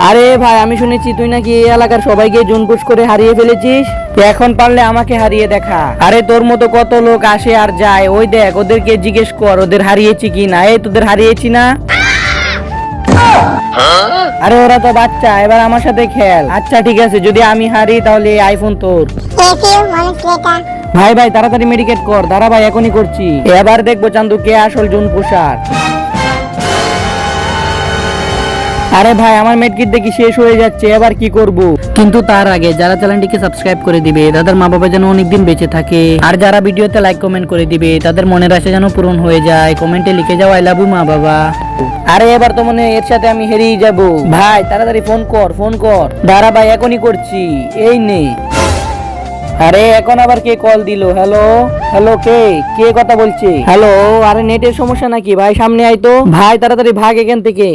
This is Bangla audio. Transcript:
আরে ভাই, আমি শুনেছি তুই নাকি এই এলাকার সবাইকে জুনপুশ করে হারিয়ে ফেলেছিস। এখন পারলে আমাকে হারিয়ে দেখা। আরে তোর মতো কত লোক আসে আর যায়, ওই দেখ ওদেরকে জিজ্ঞেস কর ওদের হারিয়েছি কি না। এই তোদের হারিয়েছি না? আরে ওরা তো বাচ্চা, এবার আমার সাথে খেল। আচ্ছা ঠিক আছে, যদি আমি হারি তাহলে এই আইফোন তোর। ভাই ভাই তাড়াতাড়ি মেডিকেট কর। দাঁড়া ভাই, এখনই করছি। এবার দেখবো চান্দু কে আসল জুনপুশার। আরে ভাই, আমার মেডকিট দেখি শেষ হয়ে যাচ্ছে, এবার কি করব? কিন্তু তার আগে যারা চ্যানেলটিকে সাবস্ক্রাইব করে দিবে তাদের মা বাবা যেন অনেকদিন বেঁচে থাকে, আর যারা ভিডিওতে লাইক কমেন্ট করে দিবে তাদের মনের আশা যেন পূরণ হয়ে যায়। কমেন্টে লিখে যাও আই লাভ ইউ মা বাবা। আরে এবার তো মনে হয় এর সাথে আমি হেরেই যাব। ভাই তাড়াতাড়ি ফোন কর, ফোন কর। দাঁড়া ভাই, এখনই করছি। এই নে। আরে এখন আবার কে কল দিল? হ্যালো হ্যালো, কে কে কথা বলছে? হ্যালো। আরে নেটের সমস্যা নাকি ভাই? সামনে আয় তো ভাই, তাড়াতাড়ি ভাগ এখান থেকে।